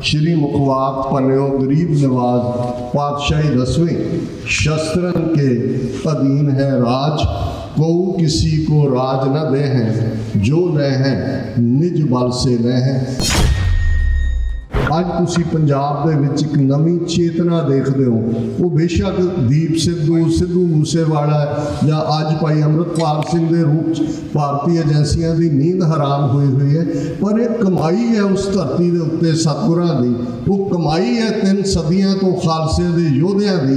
श्री मुखवाक पन्यो गरीब नवाज पातशाही 10वीं शस्त्रन के अधीन है राज, को किसी को राज न दे हैं, जो ले हैं निज बल से ले हैं। ਅੱਜ ਤੁਸੀਂ ਪੰਜਾਬ ਦੇ ਵਿੱਚ ਇੱਕ ਨਵੀਂ ਚੇਤਨਾ ਦੇਖਦੇ ਹੋ। ਉਹ ਬੇਸ਼ੱਕ ਦੀਪ ਸਿੱਧੂ ਮੂਸੇਵਾਲਾ ਜਾਂ ਅੱਜ ਭਾਈ ਅੰਮ੍ਰਿਤਪਾਲ ਸਿੰਘ ਦੇ ਰੂਪ 'ਚ ਭਾਰਤੀ ਏਜੰਸੀਆਂ ਦੀ ਨੀਂਦ ਹਰਾਮ ਹੋਈ ਹੈ, ਪਰ ਇਹ ਕਮਾਈ ਹੈ ਉਸ ਧਰਤੀ ਦੇ ਉੱਤੇ ਸਤਿਗੁਰਾਂ ਦੀ। ਉਹ ਕਮਾਈ ਹੈ 3 ਸਦੀਆਂ ਤੋਂ ਖਾਲਸੇ ਦੇ ਯੋਧਿਆਂ ਦੀ।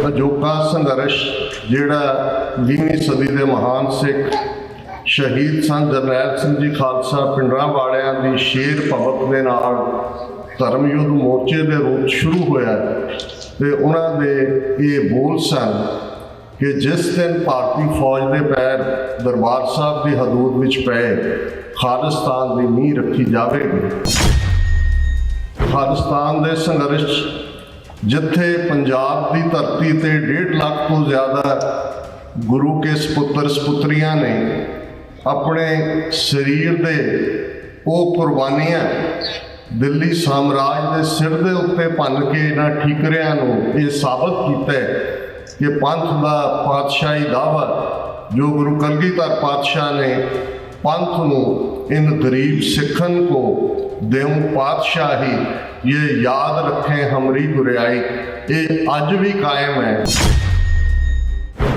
ਅਜੋਕਾ ਸੰਘਰਸ਼ ਜਿਹੜਾ 20ਵੀਂ ਸਦੀ ਦੇ ਮਹਾਨ ਸਿੱਖ शहीद सन जरनैल सिंह जी खालसा पिंडरां वालियां दी शेर भगत दे नाल धर्म युद्ध मोर्चे के रूप शुरू होया ते उन्हां दे ये बोल सन कि जिस दिन भारतीय फौज के पैर दरबार साहब की हदूद विच पे खालिस्तान की नींह रखी जाएगी। खालिस्तान के संघर्ष जिथे पंजाब की धरती ते 1.5 लाख तो ज़्यादा गुरु के सपुत्र सपुत्रियां ने अपने शरीर दे वो कुर्बानियां दिल्ली साम्राज के सिर के उत्ते भन के इन्हां ठीकरियां नूं ये साबित किया कि पंथ का पातशाही दावा जो गुरु कलगीधर पातशाह ने पंथ नूं इन गरीब सिखन को देऊं पातशाही ये याद रखें हमरी गुरियाई, ये अज भी कायम है।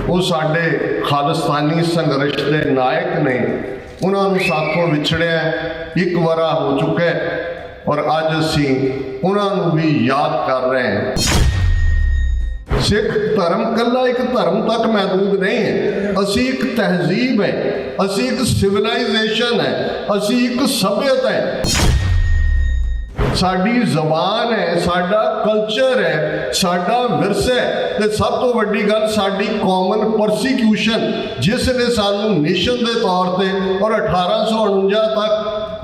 वो साडे खालिस्तानी संघर्ष के नायक ने, उन्होंने साथों विछड़िया 1 वरा हो चुका है और अज असी उन्होंने भी याद कर रहे हैं। सिख धर्म कला एक धर्म तक महदूद नहीं है, असी एक तहजीब है, असी एक सिविलाइजेशन है, असी एक सभ्यता है। साडी जबान है, साडा कल्चर है, साडा विरसा है, ते सब तो वड्डी गल साडी कॉमन परसीक्यूशन जिसने सानू नेशन के तौर पर और 1849 तक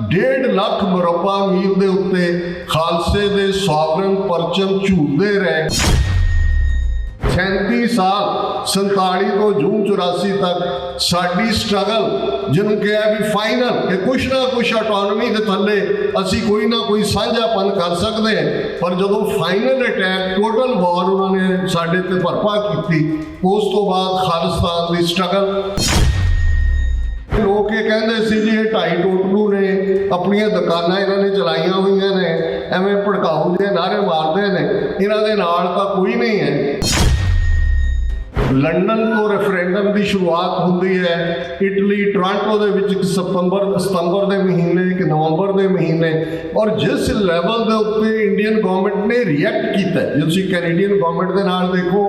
1.5 लाख मुरब्बा मील के उत्ते खालसे दे सॉवरन परचम झूलते रहे। 37 साल 47 तो जून 84 तक साडी स्ट्रगल जिन्होंने कहा भी फाइनल कि कुछ ना कुछ ऑटोनॉमी के थले असी कोई ना कोई साझापन कर सकते हैं, पर जो फाइनल अटैक टोटल वॉर उन्होंने साडे ते भरपा की, उस तो बाद खालिस्तान की स्ट्रगल। लोग ये कहते सी जी ये 2.5 टोटलू ने अपनियां दुकानां इन्होंने चलाइया हुई ने, एवें भड़काऊ जे नारे मारते हैं, इन्हों के नाल तां कोई नहीं है। लंडन तो रेफरेंडम की शुरुआत होती है, इटली टोरंटो दे विच सितंबर के महीने एक नवंबर के महीने, और जिस लैवल के उत्ते इंडियन गवर्नमेंट ने रिएक्ट किया है, जो तुसीं कैनेडियन गवर्नमेंट के नाल देखो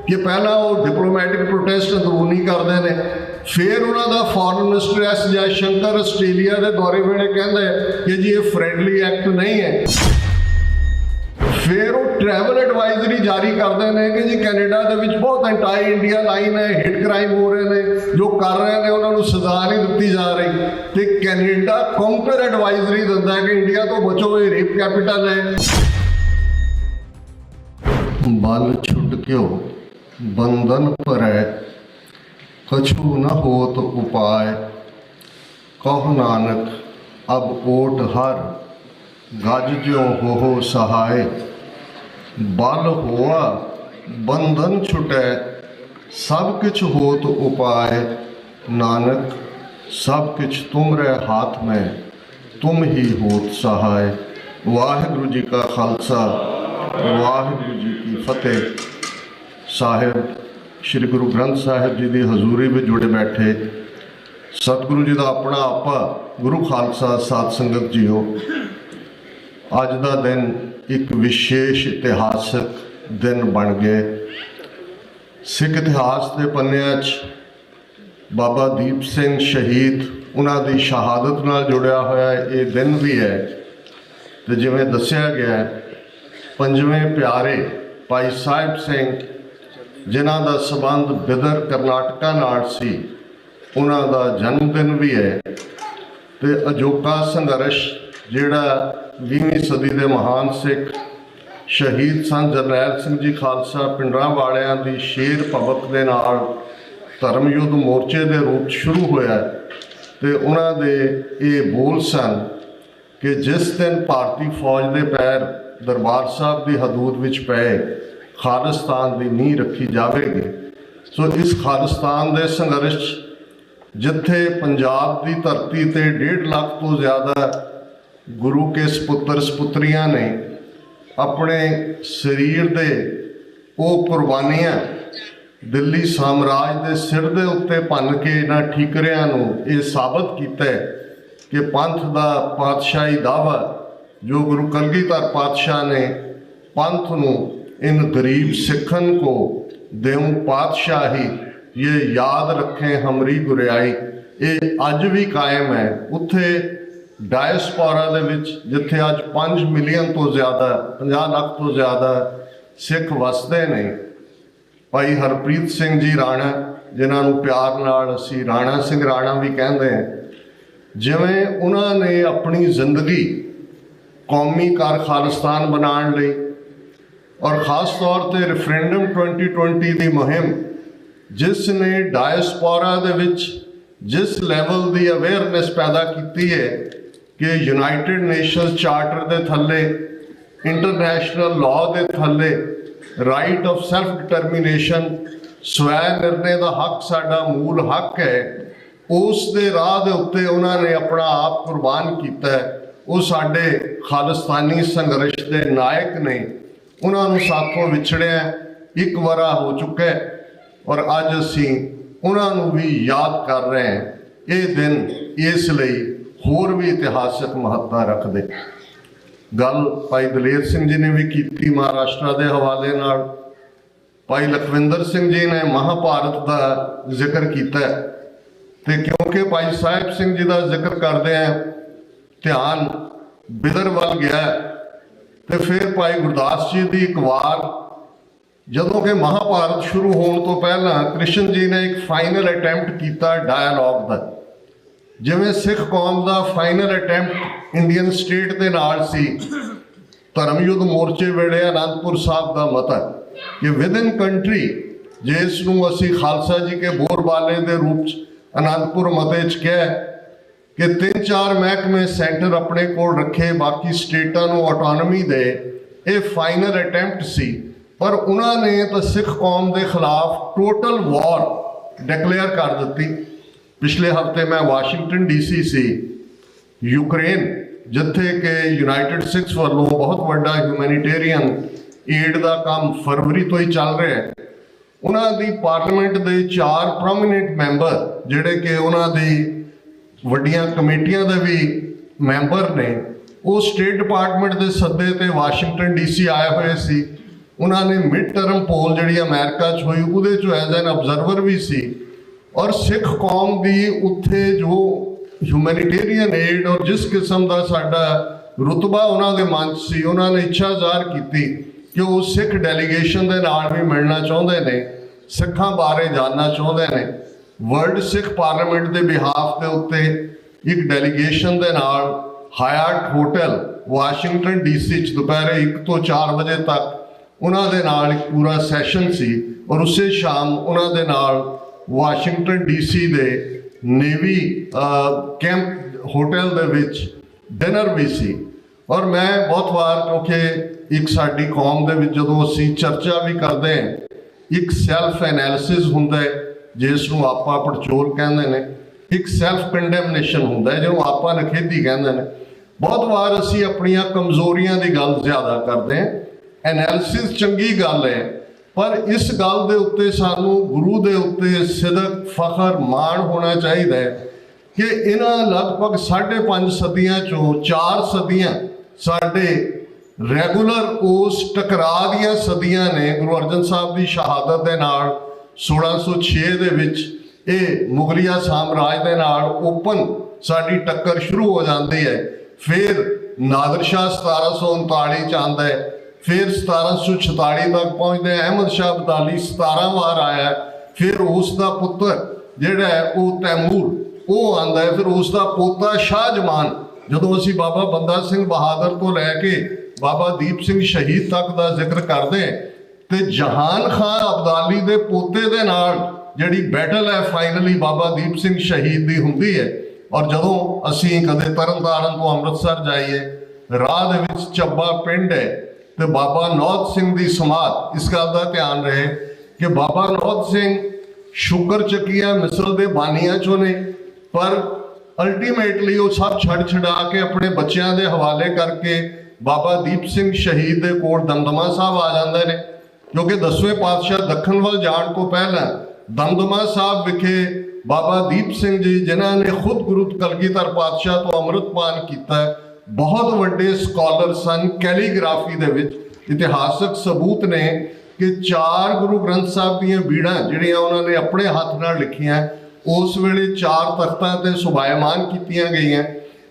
कि पहला वो डिप्लोमैटिक प्रोटेस्ट अंदरूनी करते हैं, फिर उन्होंने foreign minister S Jaishankar Australia के दौरे वेले कहते हैं कि जी ये फ्रेंडली एक्ट नहीं है। फिर वो ट्रैवल एडवाइजरी जारी करते हैं कि जी कैनेडा के विच बहुत एंटाई इंडिया लाइन है, हिट क्राइम हो रहे हैं, जो कर रहे हैं उन्होंने सजा नहीं दी जा रही, तो कैनेडा काउंटर एडवाइजरी दिता है कि इंडिया तो बचो, ये रेप कैपिटल है। बल छुट क्यों बंधन पर है, कछु न होत उपाय, कहो नानक अब ओट हर, गज ज्यों हो सहाय। बल होआ बंधन छुटै, सब किछ होत उपाय, नानक सब किछ तुमरे हाथ में, तुम ही होत सहाय। वाहिगुरु जी का खालसा, वाहिगुरु जी की फतेह। साहिब श्री गुरु ग्रंथ साहिब जी की हजूरी में जुड़े बैठे सतगुरु जी का अपना आपा गुरु खालसा साध संगत जीओ, अज का दिन एक विशेष इतिहासक दिन बन गए। सिख इतिहास के पन्नियां बाबा दीप सिंह शहीद उन्होंने शहादत नाल जुड़िया होया ये दिन भी है। तो जिवें दस्या गया पंजवें प्यारे भाई साहिब सिंह जिन्हां दा संबंध बिदर करनाटका नाल सी, उन्हां दा जन्मदिन भी है। तो अजोका संघर्ष जिहड़ा 20वीं सदी के महान सिख शहीद सन जरनैल सिंह जी खालसा पिंडरां वालियां दी शेर भगत के नाल धर्म युद्ध मोर्चे के रूप शुरू होया। तो उन्होंने ये बोल सन कि जिस दिन भारती फौज के पैर दरबार साहब की हदूद विच पे खालिस्तान की नींह रखी जाएगी। सो इस खालिस्तान के संघर्ष जिथे पंजाब की धरती ते 1.5 लाख तो ज़्यादा गुरु के सपुत्र सपुत्रियां ने अपने शरीर दे वो कुर्बानियां दिल्ली साम्राज के सिर के उत्ते भन के इन्हां ठीकरियां नूं ये साबित किया है कि पंथ का पातशाही दावा जो गुरु कलगीधर पातशाह ने पंथ नूं इन गरीब सिखन को देऊं पातशाही ये याद रखें हमरी गुरियाई, ये अज भी कायम है। उत्थे डायस्पोरा दे विच जिथे अज 5 मिलियन तो ज़्यादा 50 लाख तो ज़्यादा सिख वसते ने। भाई हरप्रीत सिंह जी राणा जिन्हां नूं प्यार नाल असीं राणा सिंह राणा भी कहते हैं, जिवें उन्होंने अपनी जिंदगी कौमी कर खालिस्तान बनाने लई और ख़ास तौर पर रेफरेंडम 2020 की मुहिम जिसने डायस्पोरा दे विच जिस लैवल की अवेयरनेस पैदा की है कि यूनाइटेड नेशनस चार्टर के थले इंटरनेशनल लॉ के थले राइट ऑफ सेल्फ डिटर्मीनेशन स्वै निर्णय का हक साडा मूल हक है, उस दे राह दे उत्ते उन्होंने अपना आप कुर्बान किया है। वो साडे खालिस्तानी संघर्ष के नायक ने, उन्होंने साथों विछड़िया 1 वरा हो चुका है और अज असी उन्होंने भी याद कर रहे हैं। ये दिन इसलिए होर भी इतिहासक महत्ता रखते। गल भाई दलेर सिंह जी ने भी की महाराष्ट्र के हवाले नाल, भाई लखविंदर सिंह जी ने महाभारत का जिक्र किया ते क्योंकि भाई साहिब सिंह जी का जिक्र करते हैं ध्यान बिदर वाल गया तो फिर भाई गुरदास जी की एक वार जदों कि महाभारत शुरू होने तो पहला कृष्ण जी ने एक फाइनल अटैम्प्ट किया डायलॉग का, जिवें सिख कौम का फाइनल अटैम्प्ट इंडियन स्टेट के नाल सी धर्म युद्ध मोर्चे वेले आनंदपुर साहब का मत है कि विद इन कंट्री जिसनूं असी खालसा जी के बोरबाले के रूप आनंदपुर मते च कह कि 3-4 महकमे सेंटर अपने कोल रखे, बाकी स्टेटां नूं ऑटोनमी दे। ये फाइनल अटैम्प्ट सी पर उन्होंने तो सिख कौम के खिलाफ टोटल वॉर डिक्लेयर कर दी। पिछले हफ्ते मैं वाशिंगटन DC सी यूक्रेन जिथे के यूनाइटेड सिक्स वालों बहुत बड़ा ह्यूमैनिटेरियन एड का काम फरवरी तो ही चल रहा है। उन्होंने पार्लीमेंट के 4 प्रोमिनेंट मैंबर जिहड़े कि उन्होंने वड्डियां कमेटियां के भी मैंबर ने, वो स्टेट डिपार्टमेंट के सदे ते वाशिंगटन DC आए हुए सी। उन्होंने मिड टर्म पोल जी अमेरिका च हुई उहदे चो एज एन ऑब्जर्वर भी सी और सिख कौम की उत्थे जो ह्यूमैनिटेरियन एड और जिस किस्म का साडा रुतबा उन्होंने मंच से उन्होंने इच्छा जाहिर की कि वो सिख डेलीगेशन के नाल भी मिलना चाहते हैं, सिखां बारे जानना चाहते हैं। वर्ल्ड सिख पार्लीमेंट के बिहाफ के उत्ते एक डेलीगेशन के नाल हायाट होटल वाशिंगटन DC दोपहर 1 तो 4 बजे तक उन्होंने नाल एक पूरा सैशन सी और उस शाम उन्होंने नाल वाशिंगटन DC दे नेवी कैंप होटल दे विच डिनर भी सी। और मैं बहुत बार क्योंकि एक साडी कौम दे विच जदों असीं चर्चा भी करते हैं एक सैल्फ एनालिसिस हुंदा है जिसनूं आपां पड़चोल कहंदे ने, एक सैल्फ कंडैमनेशन हुंदा है जिहनूं आपां नखेधी कहंदे ने। बहुत बार असीं अपणियां कमजोरियां दी गल ज़्यादा करते हैं। एनालिसिस चंगी गल है पर इस गल दे उत्ते सानू गुरु दे उत्ते सिदक फखर माण होना चाहिए कि इन्हां लगभग 5.5 सदियां चों 4 सदियां साडे रेगूलर उस टकरा दियां सदियां ने। गुरु अर्जन साहब की शहादत के नाल 1606 दे विच ये मुगलिया साम्राज के नाल ओपन साडी टक्कर शुरू हो जाती है। फिर नादर शाह 1739 च आंदा है, फिर 1746 तक पहुँचते अहमद शाह अब्दाली 17 बार आया, फिर उसका पुत्र जिहड़ा है वो तैमूर वो आंदा है, फिर उसका पोता शाहजमान। जदों असीं बाबा बंदा सिंह बहादुर तो लैके बाबा दीप सिंह शहीद तक का जिक्र करते हैं तो जहान खान अब्दाली के पोते दे नाल जिहड़ी बैटल है फाइनली बाबा दीप सिंह शहीद की हुंदी है, और जदों असीं कदे तरनतारन तो अमृतसर जाइए, राह दे विच ਚੱਬਾ पिंड है तो बाबा नौध सिंह की समाध, इस गल का ध्यान रहे कि बाबा नौध सिंह शुगर चक्कियां मिसल के बानियां चों ने, पर अल्टीमेटली वो सब छड़ छड़ा के अपने बच्चों के हवाले करके बाबा दीप सिंह शहीद के कोल दमदमा साहब आ जाते हैं, क्योंकि 10वें पातशाह दखन वाल जाण तो पहला दमदमा साहब विखे बाबा दीप सिंह जी, जिन्होंने खुद गुरु कलगीधर पातशाह तो अमृतपान किया, बहुत वड्डे स्कॉलर सन। कैलीग्राफी दे विच इतिहासक सबूत ने कि 4 गुरु ग्रंथ साहब दीयां बीड़ां जिहड़ियां उन्होंने अपने हाथ नाल लिखियां उस वेले 4 तख्तां ते सुभायमान कीतियां गईयां।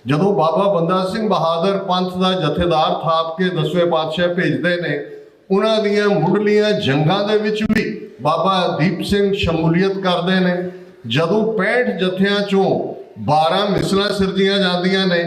जदों बाबा बंदा सिंह बहादुर पंथ का जथेदार थाप के 10वें पातशाह भेजते ने, उन्हां दीयां मुढ़लियां जंगां दे विच भी बाबा दीप सिंह शमूलीयत करते हैं। जदों 65 जत्थियां चों 12 मिसलां सिरजियां जांदियां ने,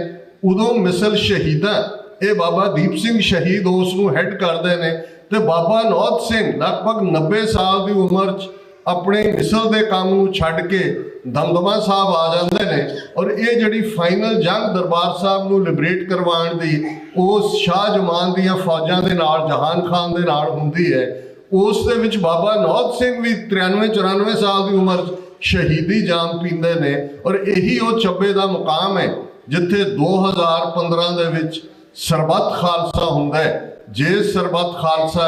उदों मिसल शहीदां ये बाबा दीप सिंह शहीद उस नूं हैड करते हैं, तो बाबा नौध सिंह लगभग 90 साल की उम्र च अपने मिसल के काम नूं छड्ड के दमदमा साहब आ जाते हैं। और ये जिहड़ी फाइनल जंग दरबार साहब नूं लिबरेट करवाउण दी उस शाह जमान दीयां फौजां दे नाल, जहान खान दे नाल हुंदी है, उस दे विच बाबा नौध सिंह भी 93-94 साल की उम्र च शहीदी जाम पींदे ने। और यही वो ਚੱਬੇ ਦਾ मुकाम है जिथे 2015 ਦੇ ਵਿੱਚ ਸਰਬੱਤ ਖਾਲਸਾ ਹੁੰਦਾ ਹੈ। ਜੇ ਸਰਬੱਤ ਖਾਲਸਾ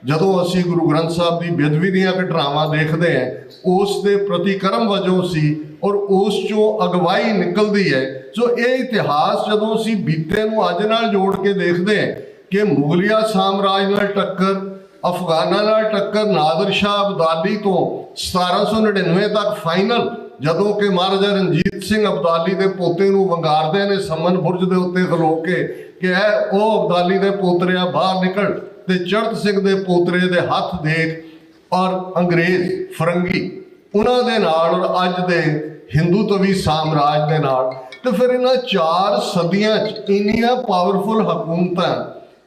ਜਦੋਂ ਅਸੀਂ ਗੁਰੂ ਗ੍ਰੰਥ ਸਾਹਿਬ ਦੀ ਬੇਅਦਬੀ ਦੀਆਂ ਘਟਨਾਵਾਂ ਦੇਖਦੇ ਹਾਂ ਉਸ ਦੇ ਪ੍ਰਤੀਕਰਮ ਵਜੋਂ ਸੀ ਔਰ ਉਸ ਚੋਂ ਅਗਵਾਈ ਨਿਕਲਦੀ ਹੈ। ਸੋ ਇਹ ਇਤਿਹਾਸ ਜਦੋਂ ਅਸੀਂ ਬੀਤੇ ਨੂੰ ਅੱਜ ਨਾਲ ਜੋੜ ਕੇ ਦੇਖਦੇ ਹਾਂ ਕਿ ਮੁਗਲਿਆ ਸਾਮਰਾਜ ਨਾਲ ਟੱਕਰ, ਅਫਗਾਨਾਂ ਨਾਲ ਟੱਕਰ, ਨਾਦਰ ਸ਼ਾਹ ਅਬਦਾਲੀ ਤੋਂ 1799 ਤੱਕ ਫਾਈਨਲ, ਜਦੋਂ ਕਿ ਮਹਾਰਾਜਾ ਰਣਜੀਤ ਸਿੰਘ ਅਬਦਾਲੀ ਦੇ ਪੋਤੇ ਨੂੰ ਵੰਗਾਰਦੇ ਨੇ ਸਮਨ ਬੁਰਜ ਦੇ ਉੱਤੇ ਖਲੋ ਕੇ ਕਿ ਇਹ ਉਹ ਅਬਦਾਲੀ ਦੇ ਪੋਤਰਿਆ ਬਾਹਰ ਨਿਕਲ, ਤੇ ਚੜ੍ਹਤ ਸਿੰਘ ਦੇ ਪੋਤਰੇ ਦੇ ਹੱਥ ਦੇਖ, ਔਰ ਅੰਗਰੇਜ਼ ਫਰੰਗੀ ਉਹਨਾਂ ਦੇ ਨਾਲ ਔਰ ਅੱਜ ਦੇ ਹਿੰਦੂਤਵੀ ਸਾਮਰਾਜ ਦੇ ਨਾਲ। ਤੇ ਫਿਰ ਇਹਨਾਂ 4 ਸਦੀਆਂ 'ਚ ਇੰਨੀਆਂ ਪਾਵਰਫੁਲ ਹਕੂਮਤਾਂ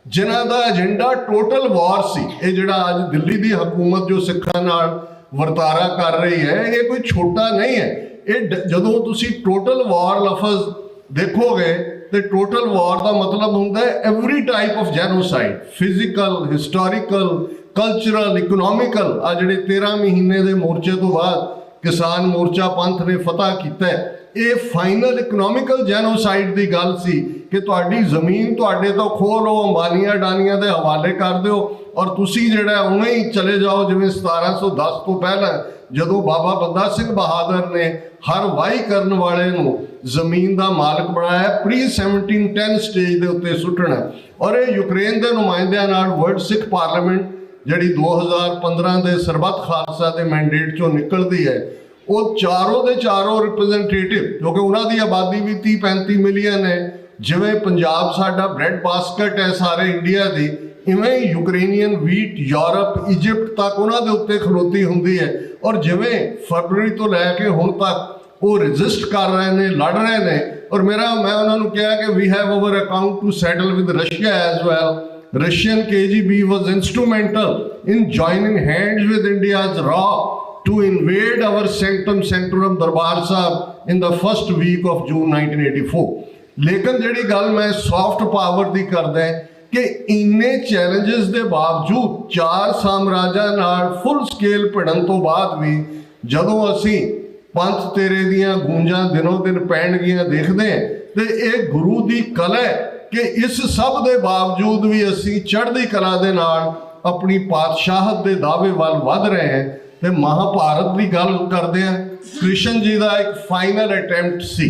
ਜਿਨ੍ਹਾਂ ਦਾ ਏਜੰਡਾ ਟੋਟਲ ਵਾਰ ਸੀ। ਇਹ ਜਿਹੜਾ ਅੱਜ ਦਿੱਲੀ ਦੀ ਹਕੂਮਤ ਜੋ ਸਿੱਖਾਂ ਨਾਲ ਵਰਤਾਰਾ ਕਰ ਰਹੀ ਹੈ ਇਹ ਕੋਈ ਛੋਟਾ ਨਹੀਂ ਹੈ। ਇਹ ਜਦੋਂ ਤੁਸੀਂ ਟੋਟਲ ਵਾਰ ਲਫ਼ਜ਼ ਦੇਖੋਗੇ ਤੇ ਟੋਟਲ ਵਾਰ ਦਾ ਮਤਲਬ ਹੁੰਦਾ ਹੈ every type of genocide, physical, historical, cultural, economical. ਆ ਜਿਹੜੇ 13 ਮਹੀਨੇ ਦੇ ਮੋਰਚੇ ਤੋਂ ਬਾਅਦ ਕਿਸਾਨ ਮੋਰਚਾ ਪੰਥ ਨੇ ਫਤਹ ਕੀਤਾ, ਇਹ ਫਾਈਨਲ ਇਕਨੋਮਿਕਲ ਜੈਨੋਸਾਈਡ ਦੀ ਗੱਲ ਸੀ ਕਿ ਤੁਹਾਡੀ ਜ਼ਮੀਨ ਤੁਹਾਡੇ ਤੋਂ ਖੋਹ ਲਓ, ਅੰਬਾਨੀਆਂ ਅਡਾਨੀਆਂ ਦੇ ਹਵਾਲੇ ਕਰ ਦਿਓ ਔਰ ਤੁਸੀਂ ਜਿਹੜਾ ਉਵੇਂ ਹੀ ਚਲੇ ਜਾਓ ਜਿਵੇਂ 1710 ਤੋਂ ਪਹਿਲਾਂ ਜਦੋਂ ਬਾਬਾ ਬੰਦਾ ਸਿੰਘ ਬਹਾਦਰ ਨੇ ਹਰ ਵਾਹੀ ਕਰਨ ਵਾਲੇ ਨੂੰ ਜ਼ਮੀਨ ਦਾ ਮਾਲਕ ਬਣਾਇਆ, ਪ੍ਰੀ 1710 ਸਟੇਜ ਦੇ ਉੱਤੇ ਸੁੱਟਣਾ। ਔਰ ਇਹ ਯੂਕਰੇਨ ਦੇ ਨੁਮਾਇੰਦਿਆਂ ਨਾਲ ਵਰਲਡ ਸਿੱਖ ਪਾਰਲੀਮੈਂਟ ਜਿਹੜੀ 2015 ਦੇ ਸਰਬੱਤ ਖਾਲਸਾ ਦੇ ਮੈਂਡੇਟ ਚੋਂ ਨਿਕਲਦੀ ਹੈ, ਉਹ ਚਾਰੋਂ ਦੇ ਚਾਰੋਂ ਰਿਪਰੈਜ਼ੈਂਟੇਟਿਵ, ਕਿਉਂਕਿ ਉਹਨਾਂ ਦੀ ਆਬਾਦੀ ਵੀ 30-35 ਮਿਲੀਅਨ ਹੈ। ਜਿਵੇਂ ਪੰਜਾਬ ਸਾਡਾ ਬ੍ਰੈਡ ਬਾਸਕਟ ਹੈ ਸਾਰੇ ਇੰਡੀਆ ਦੀ, ਇਵੇਂ ਯੂਕਰੇਨੀਅਨ ਵੀਟ ਯੂਰਪ, ਇਜਿਪਟ ਤੱਕ ਉਹਨਾਂ ਦੇ ਉੱਤੇ ਖਲੋਤੀ ਹੁੰਦੀ ਹੈ। ਔਰ ਜਿਵੇਂ ਫਰਵਰੀ ਤੋਂ ਲੈ ਕੇ ਹੁਣ ਤੱਕ ਉਹ ਰਜਿਸਟ ਕਰ ਰਹੇ ਨੇ, ਲੜ ਰਹੇ ਨੇ। ਔਰ ਮੈਂ ਉਹਨਾਂ ਨੂੰ ਕਿਹਾ ਕਿ we have our account to settle with Russia as well. Russian KGB was instrumental in joining hands with India's RAW to invade our sanctum sanctorum Darbar Sahib in the first week of June 1984. लेकिन जिहड़ी गल मैं soft power दी करदा है कि इन्ने challenges दे बावजूद 4 साम्राज्यां नाल फुल स्केल भिड़न तो बाद भी जदों असीं पंथ तेरे दियां गूंजां दिनों दिन पैणगियां देखदे हैं ते इह गुरु दी कला है कि इस सब के बावजूद भी असी चढ़ती कला दे नाल अपनी पातशाहत के दावे वाल वध रहे हैं। तो महाभारत की गल करते हैं, कृष्ण जी का एक फाइनल अटैम्प्ट सी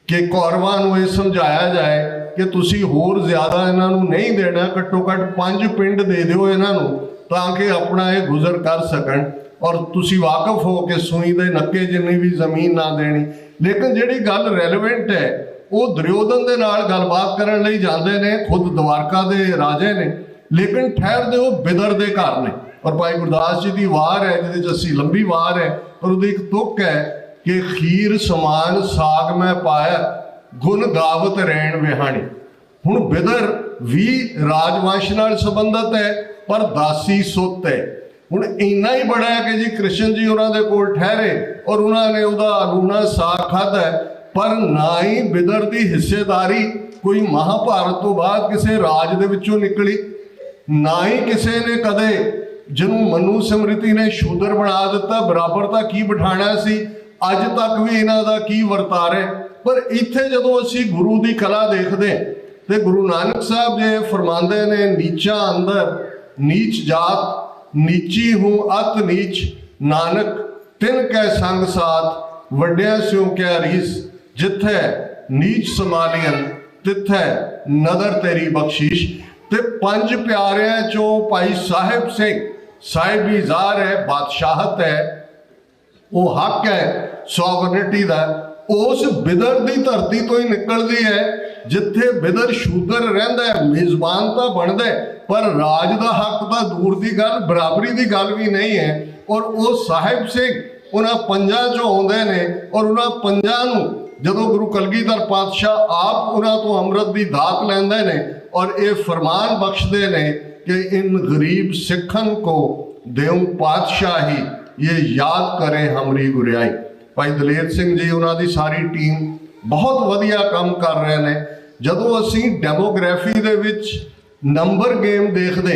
कि कौरवां नूं ये समझाया जाए कि तुसी होर ज़्यादा इन्हां नूं नहीं देना, घट्टो घट्ट 5 पिंड दे दिओ इन्हां नूं ताकि अपना ये गुजर कर सकन। और तुसी वाकफ हो कि सूई दे नक्के जिन्नी भी जमीन ना देनी। लेकिन जिहड़ी गल रेलेवेंट है वो दुर्योधन दे नाल गलबात करन लई जांदे ने, खुद द्वारका दे राजे ने, लेकिन ठहरदे वो बिदर दे घर ने। और भाई गुरदास जी की वार है जिहदे च अस्सी लंबी वार है और उहदी एक तुक है कि खीर समान साग मैं पाया गुण गावत रैण विहाणी। हुण बिदर भी राजवंश नाल संबंधित है पर दासी सुत है। हुण इन्ना ही बड़ा है कि जी कृष्ण जी उन्हां दे कोल ठहरे और उन्होंने उहदा लूना साग खाधा पर ना ही बिदर की हिस्सेदारी कोई महाभारत तो बाद किसी राज दे विचों निकली, ना ही किसी ने कदे जिन्हों मनु स्मृति ने शूदर बना दिता, बराबरता की बिठाना सी, अज तक भी इन्हां दा की वर्तार है। पर इत्थे जदों असीं गुरु की कला देखते तो गुरु नानक साहब जी फरमाते ने, नीचा अंदर नीच जात, नीची हूँ अत नीच, नानक तिन कै संग साथ, वड्डिया स्यों क्या रीस, जिथे नीच संभालियन तिथे नदर तेरी बख्शीश। ते पंज प्यारिਆਂ चों भाई साहिब सिंह साहिबीजार है, बादशाहत है, वो हक है सॉवरनिटी का, उस बिदर की धरती तो ही निकलती है जिथे बिदर शूदर रहिंदा है। मेजबान तो बनता है पर राज का हक तो दूर की गल, बराबरी की गल भी नहीं है। और वो साहिब सिंह उन्हां पंजां चों आउंदे ने और उन्हां पंजां नूं जदों गुरु कलगीधर पातशाह आप उन्हां तो अमृत की दात लैंदे ने और ये फरमान बख्शते ने कि इन गरीब सिखन को देऊं पातशाही, ये याद करें हमारी गुरियाई। भाई दलेर सिंह जी उन्होंने सारी टीम बहुत वधिया काम कर रहे हैं। जदों असी demography they which number game देखते,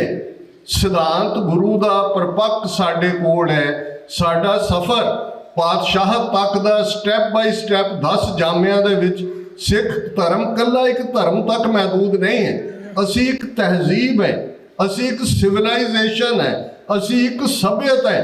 सिद्धांत गुरु का परपक्क साडे कोल है। साडा सफ़र पातशाह तक का स्टैप बाय स्टैप 10 जामिया दे विच सिख धर्म कला एक धर्म तक महदूद नहीं है। असी एक तहजीब है, असी एक सिविलाइजेशन है, असी एक सभ्यता है,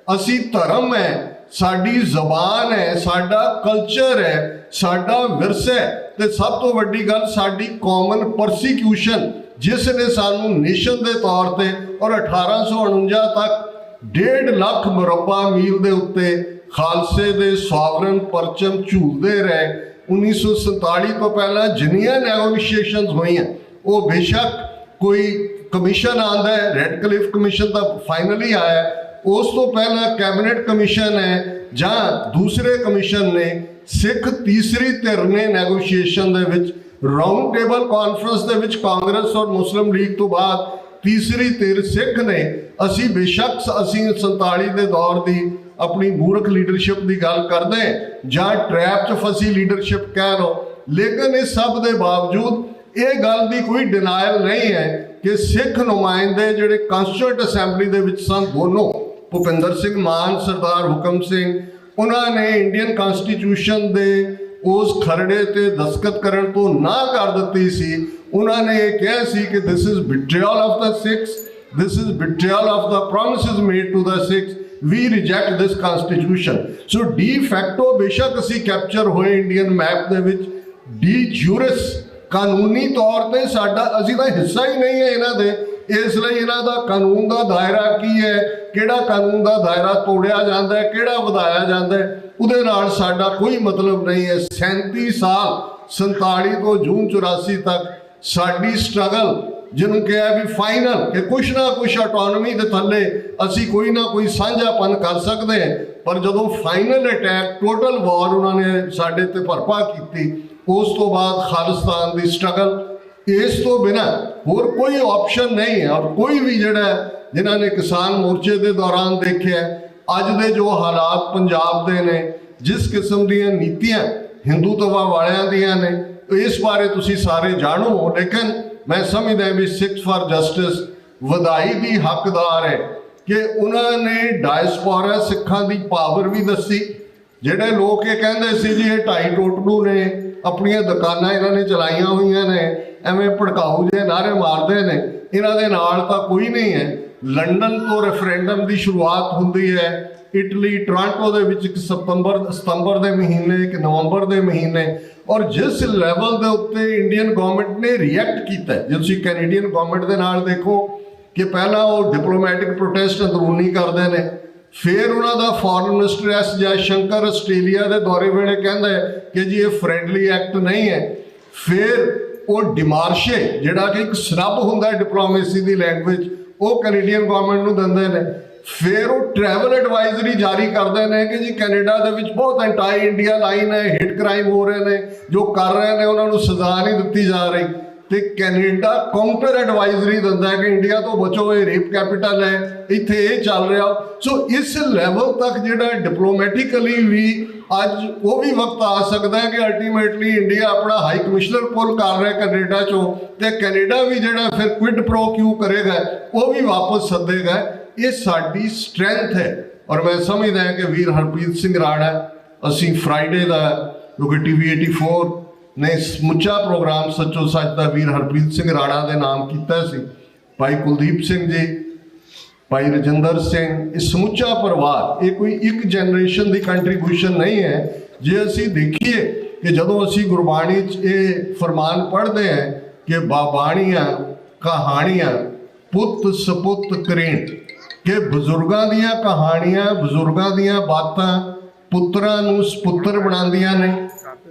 असी धर्म है, साडी जबान है, साडा कल्चर है, साडा विरसा है। ते सब तो वड्डी गल साडी कॉमन परसीक्यूशन जिसने सानू नेशन के तौर पर और 1849 तक 1.5 लाख मुरब्बा मील के उत्ते खालसे दे सॉवरन परचम झूलते रहे। 1947 तो पहला जिन्नियां नैगोशिएशनस हुई हैं वो बेशक कोई कमीशन आता है, रेड क्लिफ कमीशन तो फाइनली आया है, उस तो पहला कैबिनेट कमीशन है जहाँ दूसरे कमीशन ने सिख तीसरी धिर ने नैगोशिएशन दे विच राउंड टेबल कॉन्फ्रेंस दे विच कांग्रेस और मुस्लिम लीग तो बाद तीसरी धिर सिख ने। असी बेशक असी 47 के दौर की अपनी मूर्ख लीडरशिप की गल करते हैं जहाँ ट्रैप च फसी लीडरशिप कह लो, लेकिन इस सब के बावजूद ये गल की कोई डिनायल नहीं है कि सिख नुमाइंदे जिहड़े कॉन्स्टिट्यूएंट असैंबली दे विच सन दोनों, भुपिंदर सिंह मान सरदार हुकम सिंह, उन्होंने इंडियन कॉन्स्टिट्यूशन दे उस खरड़े ते दस्तखत करन तो ना कर दी सी। उन्होंने ये कहा सी कि this is betrayal of the Sikhs, this is betrayal of the promises made to the Sikhs, we reject this constitution. So de facto बेशक असी कैप्चर होए इंडियन मैप दे विच, डी ज्यूरिस कानूनी तौर पर साडा असी तो हिस्सा ही नहीं है इन्हां दे, इसलिए इन्हां दा कानून का दायरा की है, किहड़ा कानून का दायरा तोड़िया जाता है, किहड़ा वधाया जाता है, उहदे नाल साडा कोई मतलब नहीं है। 37 साल 47 तो जून 84 तक साडी स्ट्रगल जिन्हों कहा भी फाइनल कि कुछ ना कुछ ऑटोनमी के थले असी कोई ना कोई साझापन कर सकते हैं, पर जदों फाइनल अटैक टोटल वॉर उन्होंने साडे ते भरपा की, उस तो बाद खालिस्तान की स्ट्रगल, इस तो बिना होर कोई ऑप्शन नहीं है। और कोई भी जिहड़ा जिन्होंने किसान मोर्चे के दौरान देखे अज दे जो हालात पंजाब दे ने, जिस किस्म दी नीतियां हिंदुत्व वालियां दियां ने, इस बारे तुसी सारे जाणो। लेकिन मैं समझदा भी सिक्स फॉर जस्टिस वधाई दी हकदार है कि उन्होंने डायस्पोरा सिखां दी पावर भी दसी। जिहड़े लोग ये कहंदे सी जी ये ढाई टोटलू ने अपनियां दुकानां इन्होंने चलाइया हुई ने, एवें भड़काऊ जे नारे मारते हैं, इन्हां दे नाल तां कोई नहीं है। लंडन तो रेफरेंडम की शुरुआत होंदी है, इटली टोरंटो दे विच एक सितंबर के महीने, एक नवंबर के महीने, और जिस लैवल के उत्ते इंडियन गवर्नमेंट ने रिएक्ट किया है, जो तुसीं कैनेडियन गवर्नमेंट के नाल देखो कि पहला वो डिप्लोमैटिक प्रोटेस्ट अंदरूनी करते हैं, फिर उन्होंने foreign minister S Jaishankar Australia के दौरे वेले कहता है कि जी ये फ्रेंडली एक्ट नहीं है, फिर वो डिमार्शे जिहड़ा कि एक स्नब हुंदा डिप्लोमेसी की लैंग्वेज वो कैनेडियन गवर्नमेंट नूं दिंदे ने, फिर वो ट्रैवल एडवाइजरी जारी करते हैं कि जी कैनेडा दे विच बहुत एंटाई इंडिया लाइन है, हिट क्राइम हो रहे हैं, जो कर रहे हैं उन्होंने सजा नहीं दी जा रही। ਤੇ ਕੈਨੇਡਾ ਕਾਊਂਟਰ ਐਡਵਾਈਜ਼ਰੀ ਦਿੰਦਾ ਹੈ ਕਿ ਇੰਡੀਆ ਤੋਂ ਬਚੋ, ਇਹ ਰੇਪ ਕੈਪੀਟਲ ਹੈ, ਇੱਥੇ ਇਹ ਚੱਲ ਰਿਹਾ। ਸੋ ਇਸ ਲੈਵਲ ਤੱਕ ਜਿਹੜਾ ਡਿਪਲੋਮੈਟਿਕਲੀ ਵੀ ਅੱਜ ਉਹ ਵੀ ਵਕਤ ਆ ਸਕਦਾ ਹੈ ਕਿ ਅਲਟੀਮੇਟਲੀ ਇੰਡੀਆ ਆਪਣਾ ਹਾਈ ਕਮਿਸ਼ਨਰ ਪੁੱਲ ਕਰ ਰਿਹਾ ਕੈਨੇਡਾ ਚੋਂ, ਤੇ ਕੈਨੇਡਾ ਵੀ ਜਿਹੜਾ ਫਿਰ ਕੁਇਡ ਪ੍ਰੋ ਕਿਊ ਕਰੇਗਾ ਉਹ ਵੀ ਵਾਪਸ ਸੱਦੇਗਾ। ਇਹ ਸਾਡੀ ਸਟਰੈਂਥ ਹੈ। ਔਰ ਮੈਂ ਸਮਝਦਾ ਹਾਂ ਕਿ ਵੀਰ ਹਰਪ੍ਰੀਤ ਸਿੰਘ ਰਾਣਾ, ਅਸੀਂ ਫਰਾਈਡੇ ਦਾ ਕਿਉਂਕਿ TV 84 ਨੇ ਸਮੁੱਚਾ ਪ੍ਰੋਗਰਾਮ ਸੱਚੋ ਸੱਚ ਦਾ ਵੀਰ ਹਰਪ੍ਰੀਤ ਸਿੰਘ ਰਾਣਾ ਦੇ ਨਾਮ ਕੀਤਾ ਸੀ। ਭਾਈ ਕੁਲਦੀਪ ਸਿੰਘ ਜੀ, ਭਾਈ ਰਜਿੰਦਰ ਸਿੰਘ, ਇਹ ਸਮੁੱਚਾ ਪਰਿਵਾਰ, ਇਹ ਕੋਈ ਇੱਕ ਜਨਰੇਸ਼ਨ ਦੀ ਕੰਟਰੀਬਿਊਸ਼ਨ ਨਹੀਂ ਹੈ। ਜੇ ਅਸੀਂ ਦੇਖੀਏ ਕਿ ਜਦੋਂ ਅਸੀਂ ਗੁਰਬਾਣੀ 'ਚ ਇਹ ਫਰਮਾਨ ਪੜ੍ਹਦੇ ਹਾਂ ਕਿ ਬਾਬਾਣੀਆਂ ਕਹਾਣੀਆਂ ਪੁੱਤ ਸਪੁੱਤ ਕਰੇਣ, ਕਿ ਬਜ਼ੁਰਗਾਂ ਦੀਆਂ ਕਹਾਣੀਆਂ, ਬਜ਼ੁਰਗਾਂ ਦੀਆਂ ਬਾਤਾਂ ਪੁੱਤਰਾਂ ਨੂੰ ਸਪੁੱਤਰ ਬਣਾਉਂਦੀਆਂ ਨੇ,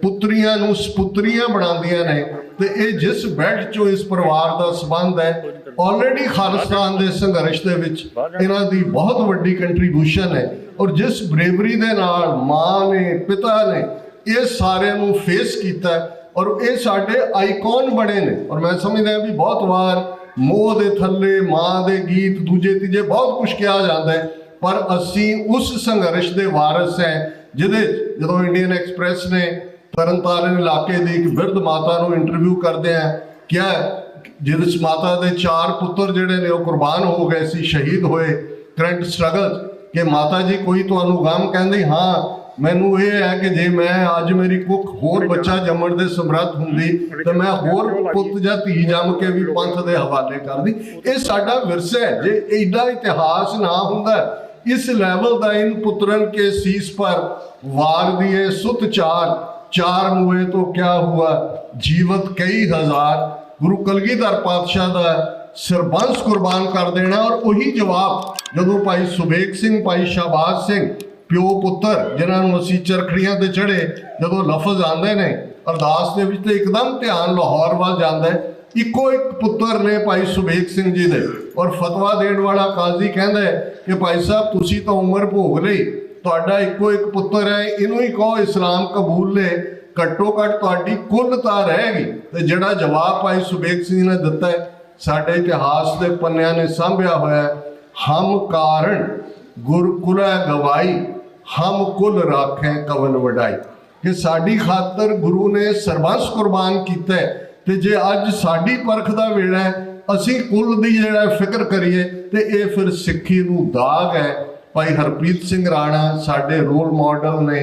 ਪੁੱਤਰੀਆਂ ਨੂੰ ਸਪੁੱਤਰੀਆਂ ਬਣਾਉਂਦੀਆਂ ਨੇ। ਤੇ ਇਹ ਜਿਸ ਬੈਠ 'ਚੋਂ ਇਸ ਪਰਿਵਾਰ ਦਾ ਸੰਬੰਧ ਹੈ, ਆਲਰੇਡੀ ਖਾਲਿਸਤਾਨ ਦੇ ਸੰਘਰਸ਼ ਦੇ ਵਿੱਚ ਇਹਨਾਂ ਦੀ ਬਹੁਤ ਵੱਡੀ ਕੰਟਰੀਬਿਊਸ਼ਨ ਹੈ। ਔਰ ਜਿਸ ਬਰੇਵਰੀ ਦੇ ਨਾਲ ਮਾਂ ਨੇ, ਪਿਤਾ ਨੇ ਇਹ ਸਾਰਿਆਂ ਨੂੰ ਫੇਸ ਕੀਤਾ, ਔਰ ਇਹ ਸਾਡੇ ਆਈਕਨ ਬਣੇ ਨੇ। ਔਰ ਮੈਂ ਸਮਝਦਾ ਵੀ ਬਹੁਤ ਵਾਰ ਮੋਹ ਦੇ ਥੱਲੇ ਮਾਂ ਦੇ ਗੀਤ, ਦੂਜੇ ਤੀਜੇ ਬਹੁਤ ਕੁਝ ਕਿਹਾ ਜਾਂਦਾ ਹੈ, ਪਰ ਅਸੀਂ ਉਸ ਸੰਘਰਸ਼ ਦੇ ਵਾਰਸ ਹੈ ਜਿਹਦੇ ਜਦੋਂ ਇੰਡੀਅਨ ਐਕਸਪ੍ਰੈਸ ਨੇ ਤਰਨਤਾਰਨ ਇਲਾਕੇ ਦੀ ਇੱਕ ਬਿਰਧ ਮਾਤਾ ਨੂੰ ਇੰਟਰਵਿਊ ਕਰਦੇ ਆ, ਕਿਹਾ ਜਿਹਦੇ 'ਚ ਮਾਤਾ ਦੇ 4 ਪੁੱਤਰ ਜਿਹੜੇ ਨੇ ਉਹ ਕੁਰਬਾਨ ਹੋ ਗਏ ਸੀ, ਸ਼ਹੀਦ ਹੋਏ ਕਰੰਟ ਸਟਰਗਲ, ਕਿ ਮਾਤਾ ਜੀ ਕੋਈ ਤੁਹਾਨੂੰ ਗਮ? ਕਹਿੰਦੇ ਹਾਂ, ਮੈਨੂੰ ਇਹ ਹੈ ਕਿ ਜੇ ਮੈਂ ਅੱਜ ਮੇਰੀ ਕੁੱਖ ਹੋਰ ਬੱਚਾ ਜੰਮਣ ਦੇ ਸਮਰੱਥ ਹੁੰਦੀ ਤੇ ਮੈਂ ਹੋਰ ਪੁੱਤ ਜਾਂ ਧੀ ਜੰਮ ਕੇ ਵੀ ਪੰਥ ਦੇ ਹਵਾਲੇ ਕਰਦੀ। ਇਹ ਸਾਡਾ ਵਿਰਸਾ ਹੈ। ਜੇ ਐਡਾ ਇਤਿਹਾਸ ਨਾ ਹੁੰਦਾ, ਇਸ ਲੈਵਲ ਦਾ ਇਨ ਪੁੱਤਰਨ ਕੇ ਸੀਸ ਪਰ ਵਾਰ ਦਿਏ ਸੁਤ ਚਾਰ ਮੁਏ तो क्या हुआ जीवत कई हजार। गुरु कलगीधर पातशाह ਦਾ ਸਰਬੰਸ ਕੁਰਬਾਨ ਕਰ ਦੇਣਾ। ਔਰ ਉਹੀ ਜਵਾਬ ਜਦੋਂ ਭਾਈ ਸੁਬੇਗ ਸਿੰਘ, ਭਾਈ ਸ਼ਾਹਬਾਜ਼ ਸਿੰਘ, ਪਿਓ ਪੁੱਤਰ ਜਿਨ੍ਹਾਂ ਨੂੰ ਅਸੀਂ ਚਰਖੜੀਆਂ ਤੇ ਚੜੇ, ਜਦੋਂ ਲਫ਼ਜ਼ ਆਉਂਦੇ ਨੇ ਅਰਦਾਸ ਦੇ ਵਿੱਚ ਤੇ ਇੱਕਦਮ ਧਿਆਨ ਲਾਹੌਰ ਵੱਲ ਜਾਂਦਾ ਹੈ। ਇੱਕੋ ਇੱਕ ਪੁੱਤਰ ਨੇ ਭਾਈ ਸੁਬੇਗ ਸਿੰਘ ਜੀ ਦੇ, ਔਰ ਫਤਵਾ ਦੇਣ ਵਾਲਾ ਕਾਜ਼ੀ ਕਹਿੰਦਾ ਕਿ ਭਾਈ ਸਾਹਿਬ ਤੁਸੀਂ ਤਾਂ ਉਮਰ ਭੋਗ ਲਈ, ਤੁਹਾਡਾ ਇੱਕੋ ਇੱਕ ਪੁੱਤਰ ਹੈ, ਇਹਨੂੰ ਹੀ ਕਹੋ ਇਸਲਾਮ ਕਬੂਲ ਲੈ, ਘੱਟੋ ਘੱਟ ਤੁਹਾਡੀ ਕੁੱਲਤਾ ਰਹੇਗੀ। ਤੇ ਜਿਹੜਾ ਜਵਾਬ ਭਾਈ ਸੁਬੇਗ ਸਿੰਘ ਨੇ ਦਿੱਤਾ ਹੈ, ਸਾਡੇ ਇਤਿਹਾਸ ਦੇ ਪੰਨਿਆਂ ਨੇ ਸਾਂਭਿਆ ਹੋਇਆ ਹੈ। ਹਮ ਕਾਰਨ ਗੁਰਕੁਲਾ ਗਵਾਈ, ਹਮ ਕੁਲ ਰਾਖੇ ਕਵਲ ਵਡਾਈ, ਕਿ ਸਾਡੀ ਖਾਤਰ ਗੁਰੂ ਨੇ ਸਰਬੰਸ ਕੁਰਬਾਨ ਕੀਤਾ। ਤੇ ਜੇ ਅੱਜ ਸਾਡੀ ਪਰਖ ਦਾ ਵੇਲਾ ਹੈ, ਅਸੀਂ ਕੁੱਲ ਦੀ ਜਿਹੜਾ ਫਿਕਰ ਕਰੀਏ, ਤੇ ਇਹ ਫਿਰ ਸਿੱਖੀ ਨੂੰ ਦਾਗ ਹੈ। ਭਾਈ ਹਰਪ੍ਰੀਤ ਸਿੰਘ ਰਾਣਾ ਸਾਡੇ ਰੋਲ ਮਾਡਲ ਨੇ,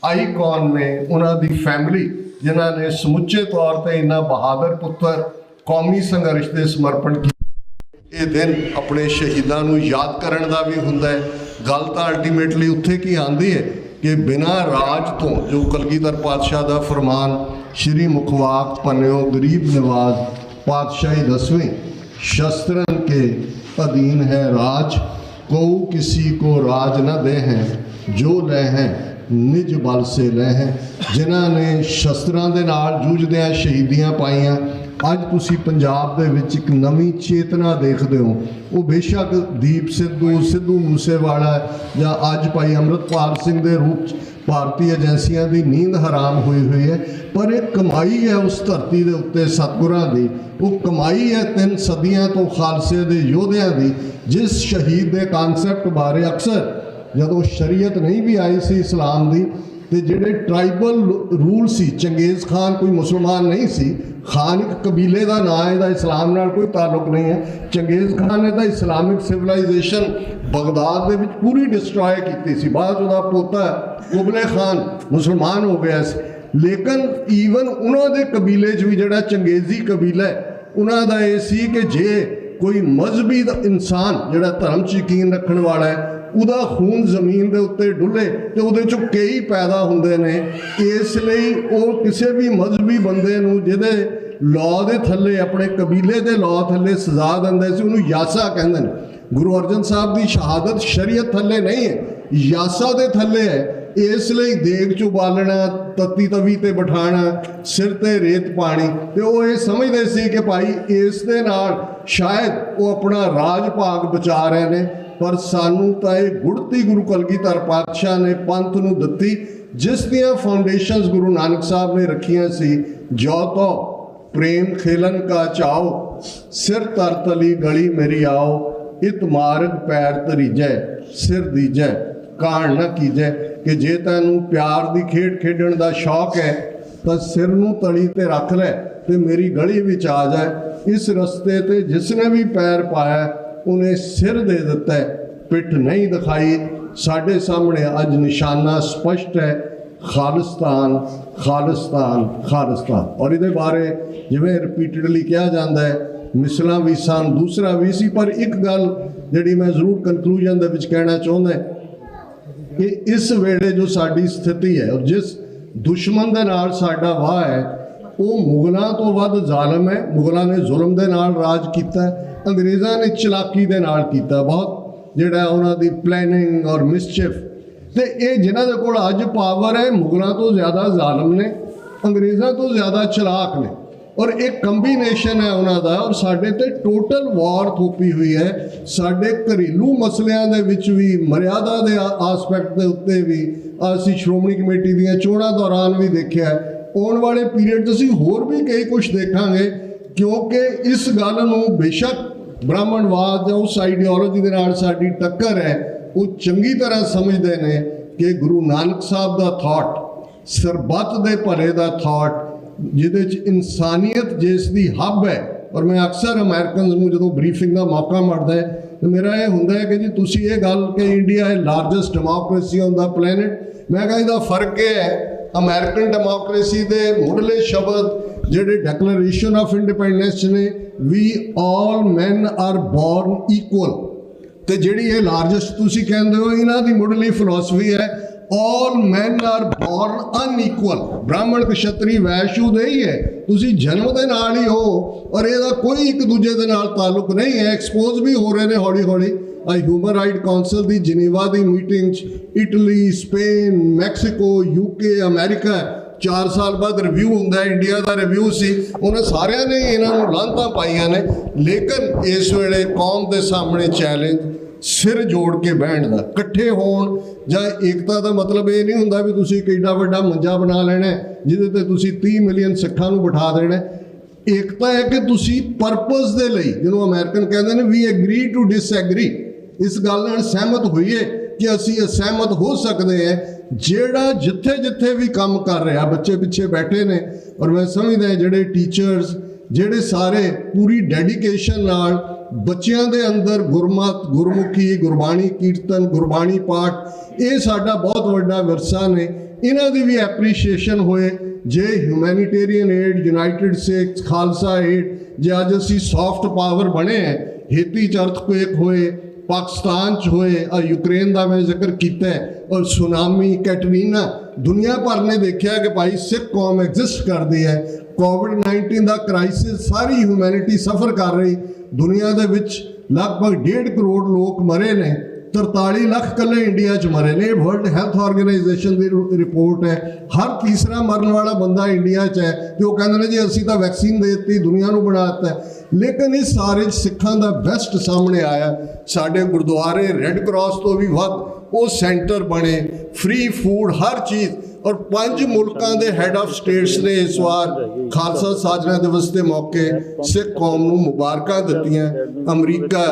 ਆਈਕਨ ਨੇ। ਉਹਨਾਂ ਦੀ ਫੈਮਿਲੀ ਜਿਨ੍ਹਾਂ ਨੇ ਸਮੁੱਚੇ ਤੌਰ ਤੇ ਇਹਨਾਂ ਬਹਾਦਰ ਪੁੱਤਰ ਕੌਮੀ ਸੰਘਰਸ਼ ਦੇ ਸਮਰਪਣ ਕੀਤੇ। ਇਹ ਦਿਨ ਆਪਣੇ ਸ਼ਹੀਦਾਂ ਨੂੰ ਯਾਦ ਕਰਨ ਦਾ ਵੀ ਹੁੰਦਾ ਹੈ। ਗੱਲ ਤਾਂ ਅਲਟੀਮੇਟਲੀ ਉੱਥੇ ਕੀ ਆਉਂਦੀ ਹੈ ਕਿ ਬਿਨਾਂ ਰਾਜ ਤੋਂ, ਜੋ ਕਲਗੀਧਰ ਪਾਤਸ਼ਾਹ ਦਾ ਫਰਮਾਨ, ਸ਼੍ਰੀ ਮੁਖਵਾਕ ਪੰਨਿਓ ਗਰੀਬ ਨਿਵਾਜ पातशाही 10वीं, शस्त्रन के अधीन है राज, को किसी को राज न दे हैं, जो ले हैं निज बल से ले हैं। जिन्हां ने शस्त्रां दे नाल जूझदियां शहीदियां पाईयां, ਅੱਜ ਤੁਸੀਂ ਪੰਜਾਬ ਦੇ ਵਿੱਚ ਇੱਕ ਨਵੀਂ ਚੇਤਨਾ ਦੇਖਦੇ ਹੋ। ਉਹ ਬੇਸ਼ੱਕ ਦੀਪ ਸਿੱਧੂ ਮੂਸੇਵਾਲਾ ਜਾਂ ਅੱਜ ਭਾਈ ਅੰਮ੍ਰਿਤਪਾਲ ਸਿੰਘ ਦੇ ਰੂਪ 'ਚ ਭਾਰਤੀ ਏਜੰਸੀਆਂ ਦੀ ਨੀਂਦ ਹਰਾਮ ਹੋਈ ਹੈ, ਪਰ ਇਹ ਕਮਾਈ ਹੈ ਉਸ ਧਰਤੀ ਦੇ ਉੱਤੇ ਸਤਿਗੁਰਾਂ ਦੀ। ਉਹ ਕਮਾਈ ਹੈ 3 ਸਦੀਆਂ ਤੋਂ ਖਾਲਸੇ ਦੇ ਯੋਧਿਆਂ ਦੀ, ਜਿਸ ਸ਼ਹੀਦ ਦੇ ਕਨਸੈਪਟ ਬਾਰੇ ਅਕਸਰ ਜਦੋਂ ਸ਼ਰੀਅਤ ਨਹੀਂ ਵੀ ਆਈ ਸੀ ਇਸਲਾਮ ਦੀ, ਤੇ ਜਿਹੜੇ ਟਰਾਈਬਲ ਰੂਲ ਸੀ, ਚੰਗੇਜ਼ ਖਾਨ ਕੋਈ ਮੁਸਲਮਾਨ ਨਹੀਂ ਸੀ, ਖਾਨ ਇੱਕ ਕਬੀਲੇ ਦਾ ਨਾਂ ਹੈ, ਇਹਦਾ ਇਸਲਾਮ ਨਾਲ ਕੋਈ ਤਾਲੁਕ ਨਹੀਂ ਹੈ। ਚੰਗੇਜ਼ ਖਾਨ ਨੇ ਤਾਂ ਇਸਲਾਮਿਕ ਸਿਵਲਾਈਜੇਸ਼ਨ ਬਗਦਾਦ ਦੇ ਵਿੱਚ ਪੂਰੀ ਡਿਸਟਰੋਏ ਕੀਤੀ ਸੀ। ਬਾਅਦ ਉਹਦਾ ਪੋਤਾ ਕੁਬਲੇ ਖਾਨ ਮੁਸਲਮਾਨ ਹੋ ਗਿਆ ਸੀ। ਲੇਕਿਨ ਈਵਨ ਉਹਨਾਂ ਦੇ ਕਬੀਲੇ 'ਚ ਵੀ ਜਿਹੜਾ ਚੰਗੇਜ਼ੀ ਕਬੀਲਾ ਹੈ, ਉਹਨਾਂ ਦਾ ਇਹ ਸੀ ਕਿ ਜੇ ਕੋਈ ਮਜ਼ਹਬੀ ਇਨਸਾਨ ਜਿਹੜਾ ਧਰਮ 'ਚ ਯਕੀਨ ਰੱਖਣ ਵਾਲਾ ਹੈ, ਉਹਦਾ ਖੂਨ ਜ਼ਮੀਨ ਦੇ ਉੱਤੇ ਡੁੱਲੇ ਤੇ ਉਹਦੇ 'ਚੋਂ ਕਈ ਪੈਦਾ ਹੁੰਦੇ ਨੇ। ਇਸ ਲਈ ਉਹ ਕਿਸੇ ਵੀ ਮਜ਼ਹਬੀ ਬੰਦੇ ਨੂੰ ਜਿਹਦੇ ਲਾਅ ਦੇ ਥੱਲੇ, ਆਪਣੇ ਕਬੀਲੇ ਦੇ ਲਾਅ ਥੱਲੇ ਸਜ਼ਾ ਦਿੰਦੇ ਸੀ, ਉਹਨੂੰ ਯਾਸਾ ਕਹਿੰਦੇ ਨੇ। ਗੁਰੂ ਅਰਜਨ ਸਾਹਿਬ ਦੀ ਸ਼ਹਾਦਤ ਸ਼ਰੀਅਤ ਥੱਲੇ ਨਹੀਂ ਹੈ, ਯਾਸਾ ਦੇ ਥੱਲੇ ਹੈ। ਇਸ ਲਈ ਦੇਗ 'ਚ ਉਬਾਲਣਾ, ਤੱਤੀ ਤਵੀ ਤੇ ਬਿਠਾਣਾ, ਸਿਰ ਤੇ ਰੇਤ ਪਾਣੀ। ਤੇ ਉਹ ਇਹ ਸਮਝਦੇ ਸੀ ਕਿ ਭਾਈ ਇਸ ਦੇ ਨਾਲ ਸ਼ਾਇਦ ਉਹ ਆਪਣਾ ਰਾਜ ਭਾਗ ਬਚਾ ਰਹੇ ਨੇ। ਪਰ ਸਾਨੂੰ ਤਾਂ ਇਹ ਗੁੜਤੀ ਗੁਰੂ ਕਲਗੀਧਰ ਪਾਤਸ਼ਾਹ ਨੇ ਪੰਥ ਨੂੰ ਦਿੱਤੀ, ਜਿਸ ਦੀਆਂ ਫਾਊਂਡੇਸ਼ਨਸ ਗੁਰੂ ਨਾਨਕ ਸਾਹਿਬ ਨੇ ਰੱਖੀਆਂ ਸੀ। ਜੋ ਤੋਂ प्रेम खेलन का चाओ, सिर तर तली गली मेरी आओ, इत मार्ग पैर तरीजै, सिर दीजै काण न कीजै। कि जे तैनूं प्यार दी खेड खेडण दा शौक है तो सिर नूं तली ते रख लै ते मेरी गली विच आ जाए। इस रस्ते ते जिसने भी पैर पाया उन्हें सिर दे दिता है, पिठ नहीं दिखाई। साडे सामने अज निशाना स्पष्ट है, खालिस्तान खालिस्तान खालिस्तान। और इहदे बारे जिवें रिपीटडली कहा जाता है, मिसलां भी सन, दूसरा भी सी, पर एक गल जिहड़ी मैं जरूर कंकलूजन दे विच कहना चाहुंदा कि इस वेले जो साडी स्थिति है और जिस दुश्मन दे नाल साडा वाह है वो मुगलों तो वध जालिम है। मुगलों ने जुल्म दे नाल राज किया, अंग्रेज़ों ने चलाकी दे नाल किया, बहुत जिहड़ा उन्हां दी प्लैनिंग और मिसचिफ। तो ये जिन्हां दे कोल अज पावर है मुगलों तो ज़्यादा जालिम ने, अंग्रेज़ों तो ज़्यादा चलाक ने, और एक कंबीनेशन है उन्हां दा। और साडे ते टोटल वॉर थोपी हुई है। साडे घरेलू मसलियां दे विच भी, मर्यादा दे आसपैक्ट दे उत्ते भी, असीं श्रोमणी कमेटी दीआं चोणां दौरान भी देखिआ। आने वाले पीरियड असीं होर भी कई कुछ देखांगे, क्योंकि इस गल नूं बेशक ब्राह्मणवाद जां उस आइडियोलॉजी दे नाल साडी टक्कर है, वो चंगी तरह समझते हैं कि गुरु नानक साहब दा थॉट, सरबत दे भले दा थॉट, जिहदे च इंसानियत जिसदी हब है। और मैं अक्सर अमेरिकन नूं जदों ब्रीफिंग का मौका मिलता है तो मेरा ये हुंदा है कि जी तुसीं ये गल कि इंडिया है largest democracy on the planet, मैं कहा इसदा फर्क ये है, अमेरिकन डेमोक्रेसी दे मुढ़ले शब्द जिहड़े डिक्लेरेशन ऑफ इंडिपेंडेंस ने, we all men are born equal, ते जिहड़ी ये लार्जेस्ट तुसीं कहंदे हो इन्हां दी मुढ़ली फिलॉसफी है all men are born unequal. Brahmin Kshatriya वैश्य दे ही है, तुसी जन्म दे नाल ही हो, और ਇਹਦਾ कोई एक दूजे दे नाल ताल्लुक नहीं है। एक्सपोज भी हो रहे ने हौली हौली। ह्यूमन राइट काउंसिल दी जिनेवा दी meeting Italy, Spain, Mexico, UK, America 4 साल बाद रिव्यू होंदा है। इंडिया का रिव्यू सी, उन्हें सारिਆਂ ने इन्हों लांतां पाईयां ने। लेकिन इस वेले कौम के सामने चैलेंज सिर जोड़ के बहन का, कट्ठे होण जां एकता का मतलब ये नहीं हुंदा भी तुसीं एक एडा वड्डा मंजा बना लेना जिहदे ते तुसीं 30 मिलियन सिखां नूं बिठा देना। एकता है कि तुसीं परपस दे लई, जिहनूं अमेरिकन कहंदे ने वी एग्री टू डिसएग्री, इस गल नाल सहमत होइए कि असीं असहमत हो सकते हैं। ਜਿਹੜਾ जिथे जिथे भी काम कर रहा, बच्चे पिछे बैठे ने, और मैं समझदा ਜਿਹੜੇ टीचर्स ਜਿਹੜੇ सारे पूरी डेडिकेशन नाल बच्चों के अंदर गुरमत, गुरमुखी, गुरबाणी कीर्तन, गुरबाणी पाठ, ये साडा बहुत वड्डा विरसा ने, इन्हां दी भी एप्रीशिएशन होए। जे humanitarian aid, United States, Khalsa aid, जे अज असीं सॉफ्ट पावर बने हैं, हेती च अर्थक्वेक होए, पाकिस्तान च होए, यूक्रेन का मैं जिक्र किया है, और सुनामी, कैटरीना, दुनिया भर ने देखा कि भाई सिख कौम एग्जिस्ट करती है। कोविड-19 का क्राइसिस सारी ह्यूमैनिटी सफ़र कर रही, दुनिया दे विच लगभग 1.5 करोड़ लोग मरे ने, 43 लाख कल्ले इंडिया च मरे ने। वर्ल्ड हेल्थ ऑर्गेनाइजेशन की रिपोर्ट है। हर तीसरा मरने वाला बंदा इंडिया च है। तो कहते हैं जी असी तो वैक्सीन दे दी, दुनिया को बना दिता है। लेकिन इस सारे सिखां का बेस्ट सामने आया। साढ़े गुरुद्वारे रेड क्रॉस तो भी वध वो सेंटर बने, फ्री फूड, हर चीज़। और 5 मुल्कों के हैड ऑफ स्टेट्स ने इस बार खालसा साजना दिवस के मौके सिख कौम को मुबारक दित्तियां। अमरीका,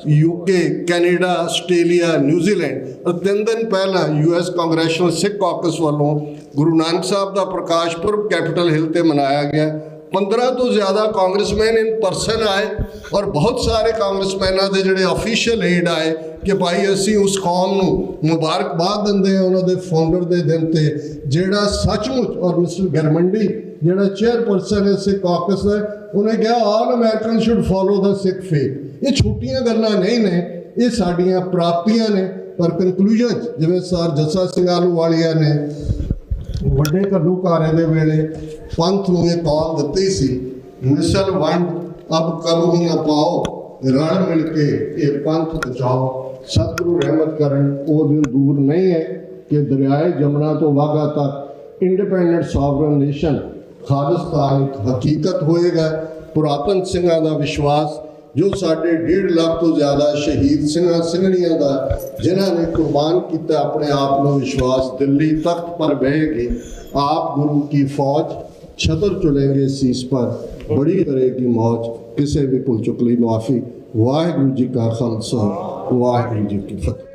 यूके, कैनेडा, आस्ट्रेलिया, न्यूजीलैंड, और 3 दिन पहला US कांग्रेशनल सिख कॉकस वालों गुरु नानक साहब का प्रकाश पुरब कैपिटल हिल पर मनाया गया। 15 तो ज़्यादा कांग्रेसमैन इन पर्सन आए, और बहुत सारे कांग्रेसमैनों के जोड़े ऑफिशियल एड आए कि भाई असी उस कौम को मुबारकबाद देंगे उन्होंने फाउंडर के दिन से, जोड़ा सचमुच। और मिस्टर गरमंडी जोड़ा चेयरपर्सन है सिख कॉकस है, उन्हें कहा all American should follow the Sikh faith. ये छोटियां गल्लां नहीं ने, ये साडियां प्राप्तियां ने। पर कंक्लूजन जिवें सर जस्सा सिंह आलूवालिया ने ਵੱਡੇ ਘੱਲੂਘਾਰੇ ਦੇ ਵੇਲੇ पंथ ਨੂੰ ਇਹ कॉल ਦਿੱਤੀ ਸੀ, मिसल वंड अब कबहू न पाओ, रल मिल के ये पंथ बचाओ। सतगुरु रहमत करन वो दिन दूर नहीं है कि दरियाए जमुना तो वाघा तक इंडिपेंडेंट सॉवरन नेशन खालिस्तान एक हकीकत होएगा। पुरातन सिंघां का विश्वास जो साढ़े 1.5 लाख तो ज़्यादा शहीद सिंघां सिंघणियां का जिन्हों ने कुर्बान किया अपने आप को विश्वास, दिल्ली तख्त पर बह के आप गुरु की फौज छतर चुलेंगे शीश पर। बड़ी करेगी मौज, किसी भी भुल चुक लई मुआफ़ी। वाहिगुरू जी का खालसा, वाहिगुरू जी की फतेह।